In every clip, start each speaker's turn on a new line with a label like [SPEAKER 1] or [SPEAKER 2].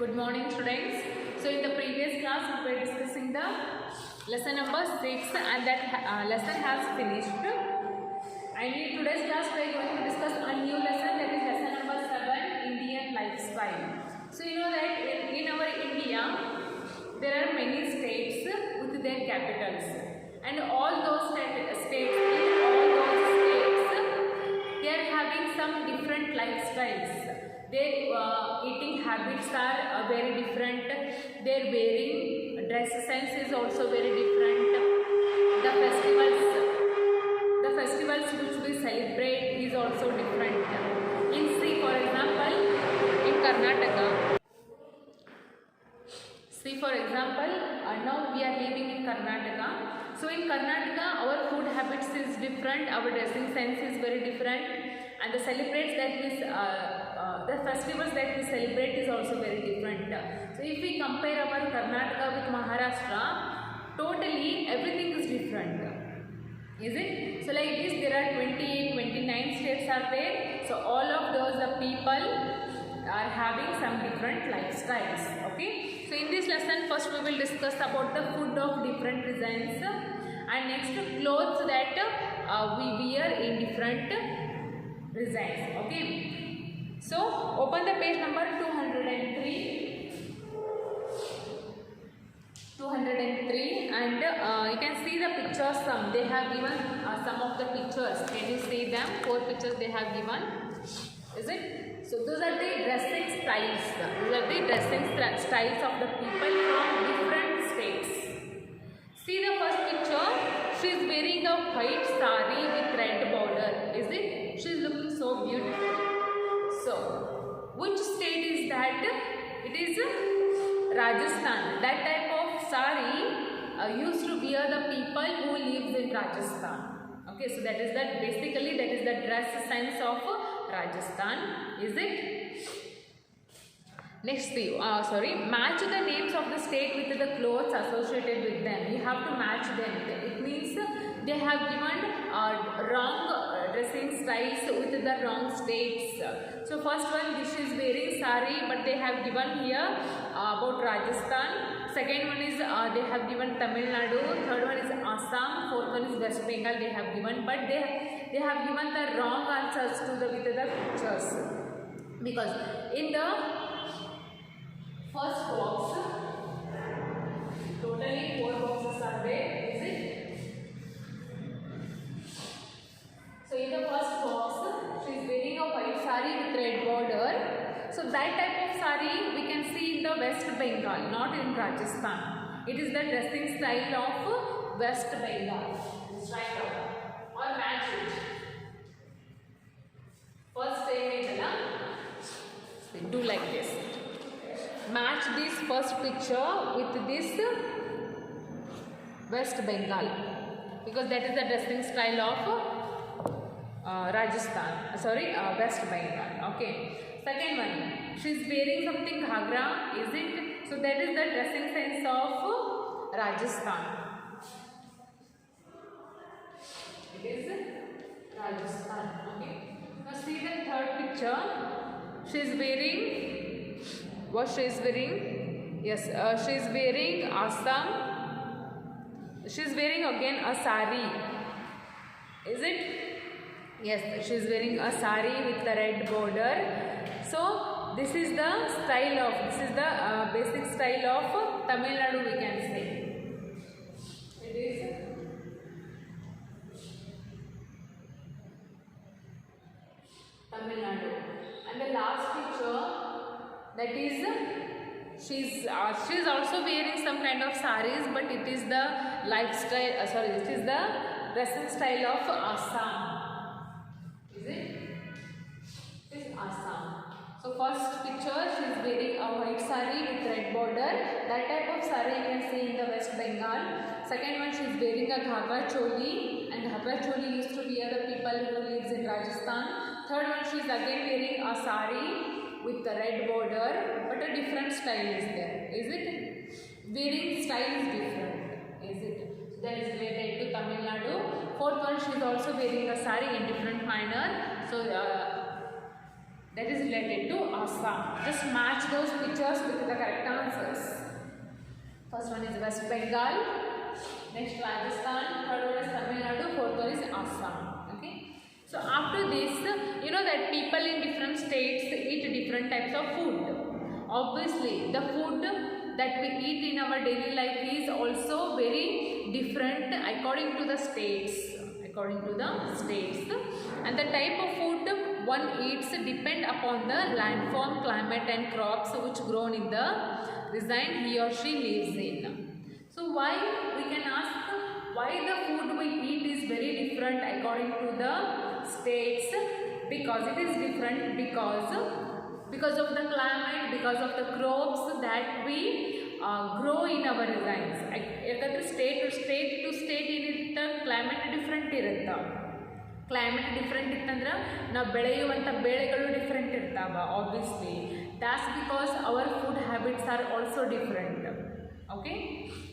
[SPEAKER 1] Good morning, students. So in the previous class we were discussing the lesson number 6 and that lesson has finished. And in today's class we are going to discuss a new lesson, that is lesson number 7, Indian lifestyle. So you know that in our India there are many states with their capitals, and all those states they are having some different lifestyles. Their eating habits are very different. Their wearing dress sense is also very different. The festivals which we celebrate is also different. For example, in Karnataka. For example, now we are living in Karnataka. So in Karnataka, our food habits is different. Our dressing sense is very different, and the festivals that we celebrate is also very different. So if we compare our Karnataka with Maharashtra, totally everything is different. Is it? So like this, there are 28, 29 states are there. So all of those people are having some different lifestyles. Okay. So in this lesson, first we will discuss about the food of different regions, and next clothes that we wear in different regions. Okay. So open the page number 203. 203 and you can see the pictures. They have given some of the pictures. Can you see them? 4 pictures they have given. Is it? So those are the dressing styles. Those are the dressing styles of the people from different states. See the first picture. She is wearing a white sari with red border. Is it? She is looking so beautiful. So, which state is that? It is Rajasthan. That type of sari used to wear the people who lives in Rajasthan. Okay, so that is the dress sense of Rajasthan. Is it? Next, match the names of the state with the clothes associated with them. You have to match them. It means they have given wrong dressing styles with the wrong states. So first one, this is wearing sari, but they have given here about Rajasthan. Second one is they have given Tamil Nadu. Third one is Assam. Fourth one is West Bengal. They have given, but they have given the wrong answers with the pictures, because in the first box, totally 4 boxes are there. Is it? So in the first box, she is wearing a white sari with red border. So that type of sari we can see in the West Bengal, not in Rajasthan. It is the dressing style of West Bengal. Strike out or match it. First do like this. Match this first picture with this West Bengal, because that is the dressing style of West Bengal. Okay. Second one, she is wearing something ghagra. Is it? So that is the dressing sense of Rajasthan. It is Rajasthan. Okay. Now see the third picture. She is wearing what she is wearing? Yes, she is wearing Assam. She is wearing again a sari. Is it? Yes, she is wearing a sari with the red border. So this is the basic style of Tamil Nadu, we can say. It is Tamil Nadu. And the last picture, that is she is also wearing some kind of saris, but it is the it is the dressing style of Assam. Is it? It is Assam. So first picture, she is wearing a white sari with red border. That type of sari you can see in the West Bengal. Second one, she is wearing a ghagra choli, and ghagra choli used to wear the people who lives in Rajasthan. Third one, she is again wearing a sari with the red border, but a different style is there. Is it? Wearing style is different. Is it? So that is related to Tamil Nadu. Fourth one, she is also wearing a sari in different manner. So that is related to Assam. Just match those pictures with the correct answers. First one is West Bengal, next Rajasthan, third one is Tamil Nadu, fourth one is Assam. Okay. So after this, you know that people in different states eat different types of food. Obviously, the food that we eat in our daily life is also very different according to the states. And the type of food one eats depend upon the landform, climate and crops which grown in the region he or she lives in. So why, we can ask, why the food we eat is very different according to the states? Because it is different because of the climate, because of the crops that we grow in our regions. ಯಾಕಂದರೆ state to state ಏನಿರುತ್ತೆ, climate different ಇರುತ್ತೆ. Climate different ಇತ್ತಂದ್ರೆ ನಾವು ಬೆಳೆಯುವಂಥ ಬೆಳೆಗಳು different ಇರ್ತಾವ. Obviously that's because our food habits are also different. Okay,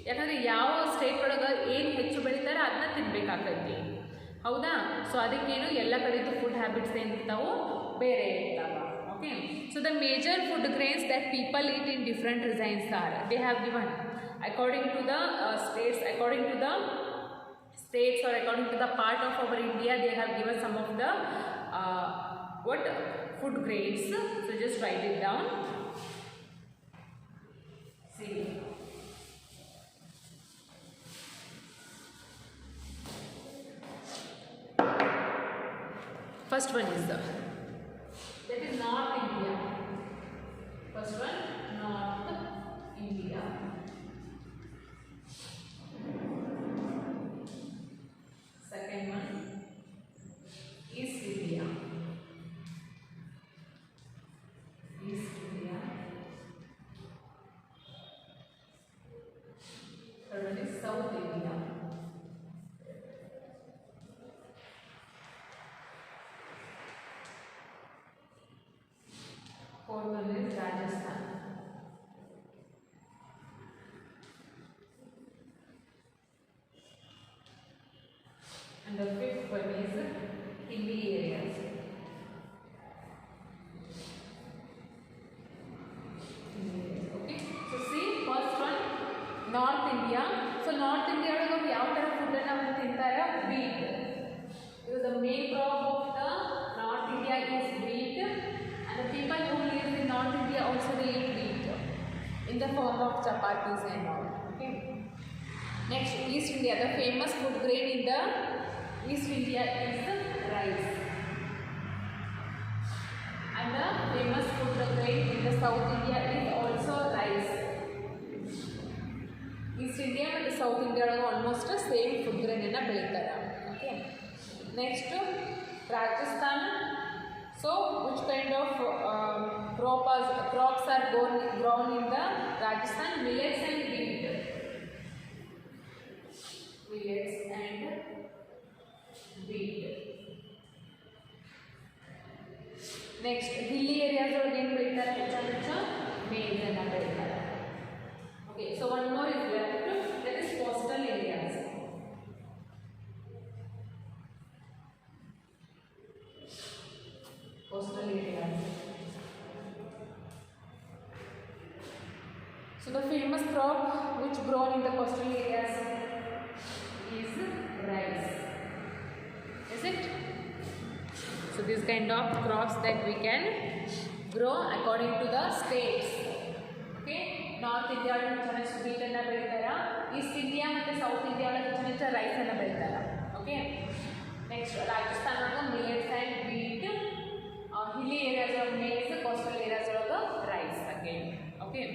[SPEAKER 1] ಯಾಕಂದರೆ ಯಾವ ಸ್ಟೇಟ್ ಒಳಗೆ ಏನು ಹೆಚ್ಚು ಬೆಳೀತಾರೆ ಅದನ್ನ ತಿನ್ಬೇಕಾಗೈತಿ, ಹೌದಾ? ಸೊ ಅದಕ್ಕೇನು ಎಲ್ಲ ಕಡೆದು ಫುಡ್ ಹ್ಯಾಬಿಟ್ಸ್ ಏನಿರ್ತಾವೋ ಬೇರೆ ಇರ್ತಾವ. Okay, so the major food grains that people eat in different regions are, they have given according to the states or according to the part of our India, they have given some of the what food grains. So just write it down. See, first one is that is North India. First one, North India. Second one, East India. Third one is South India. Fourth one is Rajasthan. And the fifth one is hilly areas. Okay, so see, first one, North India. So North India ಒಳಗೆ ಯಾವ ಥರ ಫುಡ್ಡನ್ನು ಅವರು ತಿಂತಾರೆ? Wheat. The main crop of the North India is wheat. The people who live in North India also they eat wheat in the form of chapatis and all. Okay. Next, East India. The famous food grain in the East India is rice. And the famous food grain in the South India is also rice. East India and South India are almost the same food grain in a ಬೆಳೀತಾರೆ. Okay. Next, Rajasthan. So, which kind of crops are grown in the Rajasthan? Millets and wheat. Millets and wheat. Next, hilly areas are again maize and beಳಿತಾರೆ. Okay, so one more is left, that is coastal areas. Coastal areas. So the famous crop which grown in the coastal areas is rice. Is it? So this kind of crops that we can grow according to the states. Okay, North India ಚೆನ್ನಾಗಿ wheat ಅನ್ನು ಬೆಳಿತಾರ, East India ಮತ್ತು South India ಚೆನ್ನಾಗಿ rice ಅನ್ನು ಬೆಳಿತಾರ. Okay, next Rajasthan millets and wheat. Hilly areas of maize, coastal areas of rice again. Okay,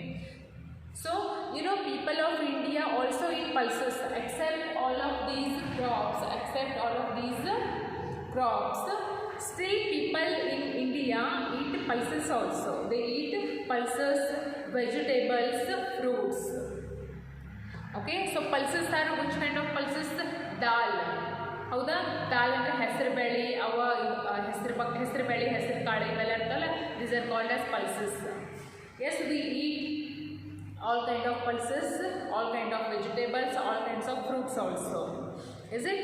[SPEAKER 1] so you know people of India also eat pulses. Except all of these crops, still people in India eat pulses also. They eat pulses, vegetables, fruits. Okay, so pulses are which kind of pulses? Dal. ಹೌದಾ? ದಾಲ್ ಅಂದರೆ ಹೆಸರು ಬೇಳೆ, ಹೆಸರು ಬೇಳೆ, ಹೆಸರು ಕಾಳು ಇವೆಲ್ಲ ಇರ್ತಲ್ಲ, these are called as pulses. Yes, we eat all kind of pulses, all kind of vegetables, all kinds of fruits also. Is it?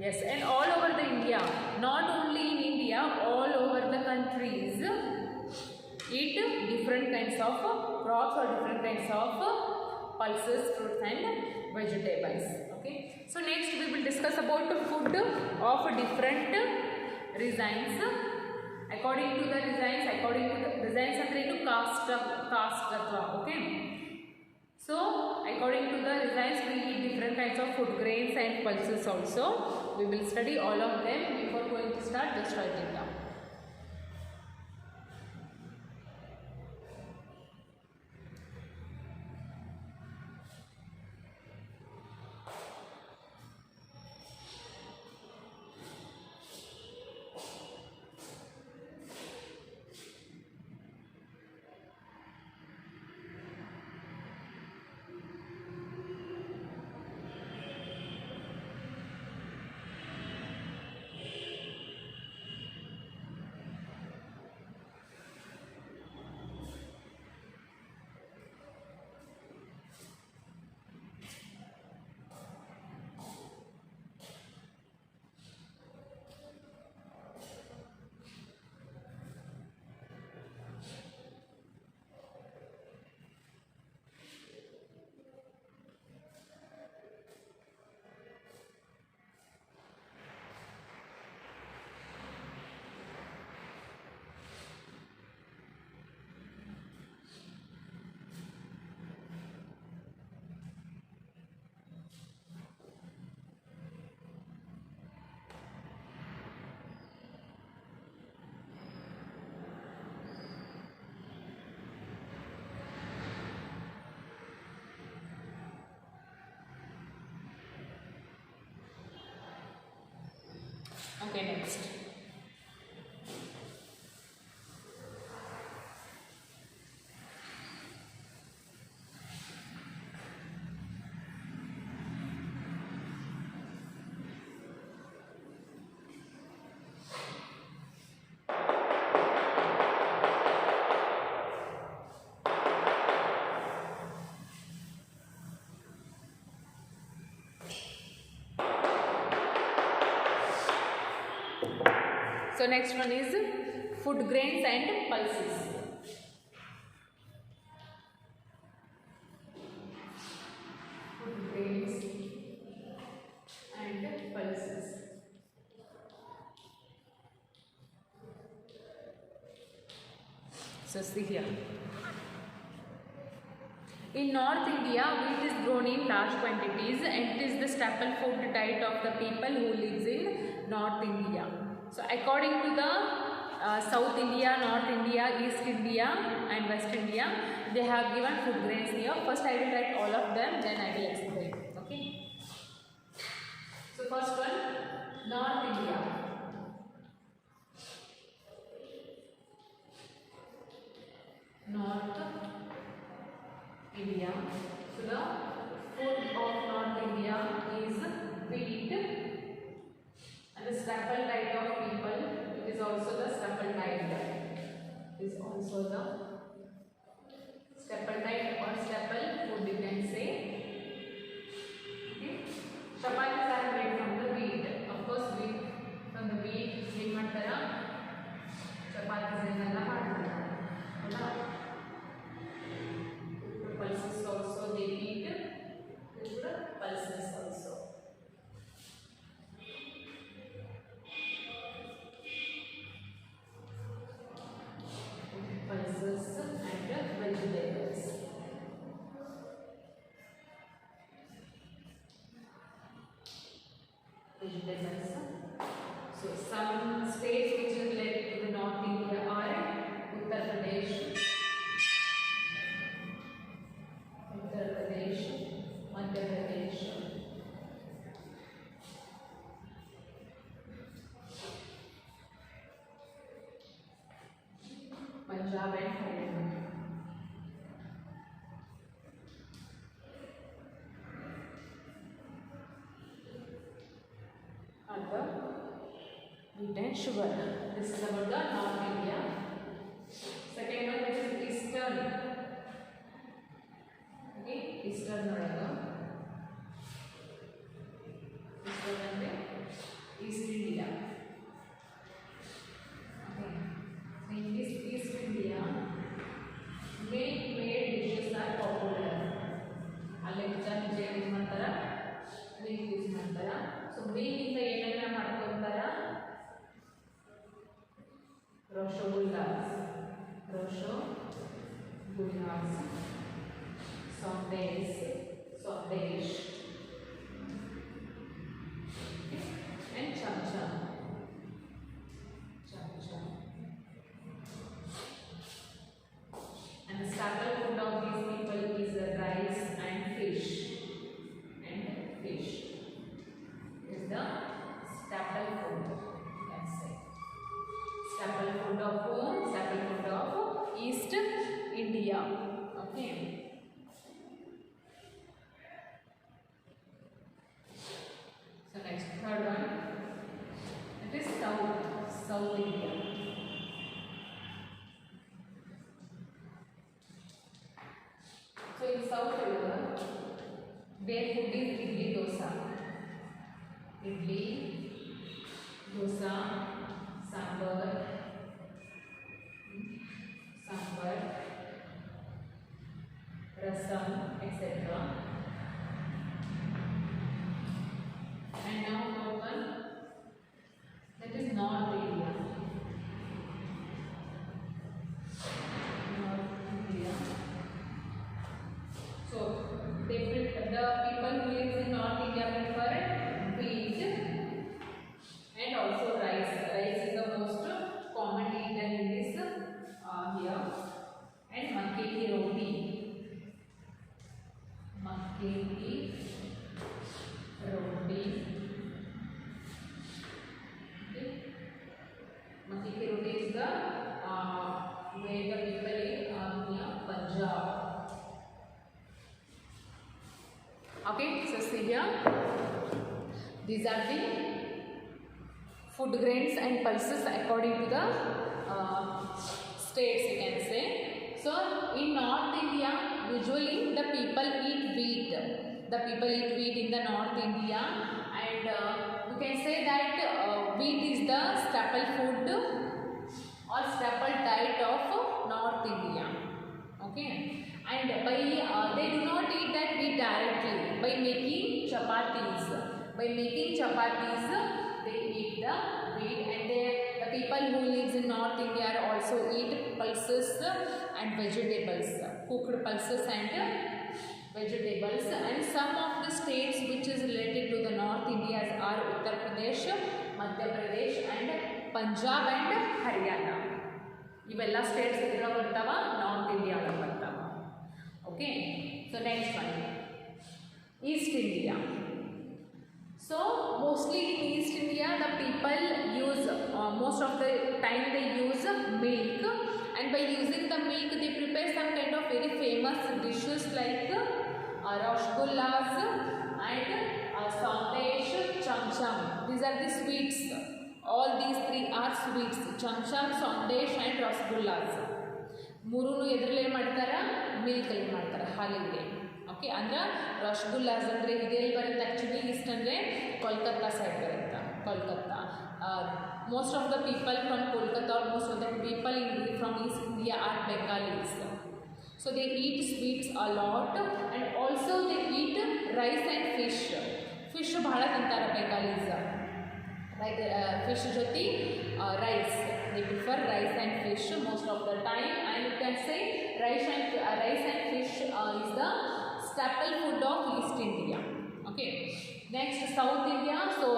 [SPEAKER 1] Yes, and all over the India, not only in India, India, all over the countries eat different kinds of crops or different kinds of pulses, fruits and vegetables. Okay. So next we will discuss about the food of different regions. According to the regions ಅಂದ್ರೆ ಏನು caste ಅಥವಾ okay. So according to the regions we eat different kinds of food grains and pulses also. We will study all of them. Before going to start, just write it down. Okay, next. So next one is food grains and pulses. Food grains and pulses. So see here. In North India, wheat is grown in large quantities and it is the staple food diet of the people who lives in North India. So according to the South India, North India, East India and West India, they have given food grains here. First I will write all of them, then I will explain. Okay. So first one, North India. North India. So the food of North India is wheat. And the staple diet of people, it is also the staple diet. It is also the staple diet or staple food, you can say. Okay. Chapatis are made from the wheat. Of course, wheat from the wheat. ಏನು ಮಾಡ್ತಾರಾ? Chapatis ಎಲ್ಲ ಮಾಡ್ತಾರೆ. Pulses also they eat. Pulses also. Pulses and vegetables. Vegetables. So some states which are related to the North India are Uttar Pradesh, Madhya Pradesh, Punjab and Haryana. And the wheat and sugar. This is about the North India. Second one, which is Eastern. Okay, Eastern India. East India. milk made dishes are popular. ಅಲ್ಲೇ milk use ಮಾಡ್ತಾರ, milk use ಮಾಡ್ತಾರ. So milk ಇಂದ ಏನೆಲ್ಲ ಮಾಡ್ಕೊಂತಾರ? ರಸಗುಲ್ಲಾಸ್, Sandesh and cham-cham. And the staple food of these people is rice and fish. Is the staple food. You can say staple food of home, staple food of East India. Okay. So next, third one. It is South India. So in South India, their food is idli dosa, sambar, rasam, etc. And now third one, that is North India. So the people who live in North India prefer wheat and also rice. Rice is the most commonly eaten in this here. And makke ki roti. Okay. Makke ki roti is the where the people in Punjab. Okay, so see here, these are the food grains and pulses according to the states, you can say. So in North India, usually the people eat wheat. The people eat wheat in the North India, and you can say that wheat is the staple food or staple diet of North India. Okay. And by they do not eat that wheat directly. By making chapatis, they eat the wheat. And the people who lives in North India also eat pulses and vegetables, cooked pulses and vegetables. And some of the states which is related to the North India are Uttar Pradesh, Madhya Pradesh, and Punjab and Haryana. Ivella states idra bartava, North India bartava. Okay, so next one, East India. So mostly in East India, the people use most of the time they use milk, and by using the milk they prepare some kind of very famous dishes like rasgullas and sandesh, cham-cham. These are the sweets. All these three are sweets: cham-cham, sandesh and rasgullas. ಮೂರನ್ನು ಎದ್ರಲ್ಲಿ ಏನು ಮಾಡ್ತಾರೆ? ಮಿಲ್ಕಲ್ಲಿ ಮಾಡ್ತಾರೆ, ಹಾಲಿಗೆ. Okay, ಅಂದ್ರೆ ರಸಗುಲ್ಲಾಸ್ ಅಂದರೆ ಇದೆಲ್ಲಿ ಬರುತ್ತೆ? Actually East ಅಂದರೆ Kolkata side ಬರುತ್ತೆ. Kolkata, most of the people from Kolkata are most of the people from East India are Bengalis. So they eat sweets a lot and also they eat rice and fish ಭಾಳ ತಿಂತಾರೆ ಬೆಂಗಾಲೀಸ್. Fish jyoti rice. They prefer rice and fish most of the time, and you can say rice and fish is the staple food of East India. Okay, next South India. So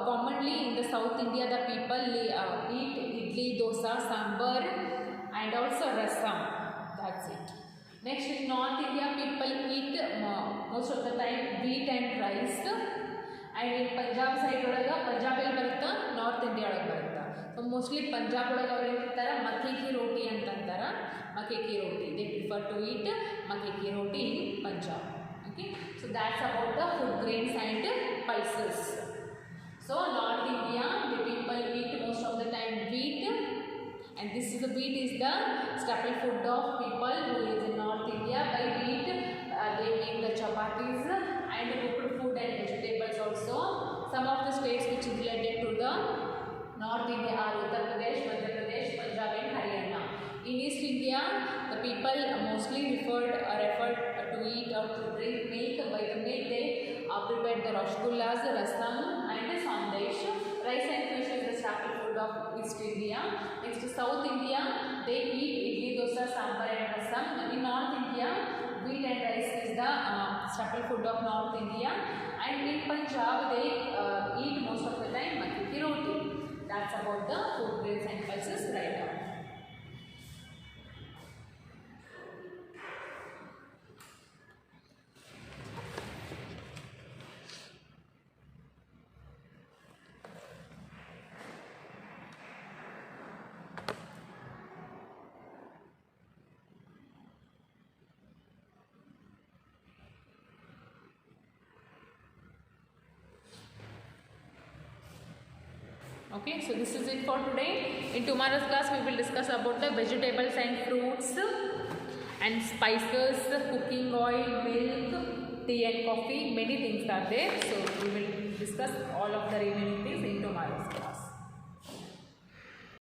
[SPEAKER 1] commonly in the South India the people eat idli, dosa, sambar and also rasam. That's it. Next in North India people eat most of the time wheat and rice. And in Punjab side ಒಳಗೆ ಪಂಜಾಬಲ್ಲಿ ಬರುತ್ತೆ, north India ಒಳಗೆ ಬರುತ್ತೆ. So mostly Punjab ಒಳಗೆ ಅವ್ರು ಏನು ತಿಂತಾರೆ? ಮಕ್ಕೆ ಕಿ ರೋಟಿ ಅಂತಂತಾರೆ. Makke ki roti, they prefer to eat makke ki roti in Punjab. Okay, so that's about the food grains and pulses. So North India the people eat most of the time wheat, and this is the wheat is the staple food of people who live in North India. By wheat they make the chapatis and cooked food and vegetables also. Some of the states which is related to the North India are Uttar Pradesh, Madhya Pradesh, Punjab and Haryana. In East India, the people people mostly referred to eat or to drink milk. By the milk they prepared the rasgullas, rasam and sandesh. Rice and fish is the staple food of East India. Next South India, they eat idli, dosa, sambar and rasam. In North India, wheat and rice is the staple food of North India. And in Punjab, they eat most of the time makki ki roti. That's about the food grains and pulses right now. Okay, so this is it for today. In tomorrow's class, we will discuss about the vegetables and fruits and spices, cooking oil, milk, tea and coffee. Many things are there. So we will discuss all of the remaining things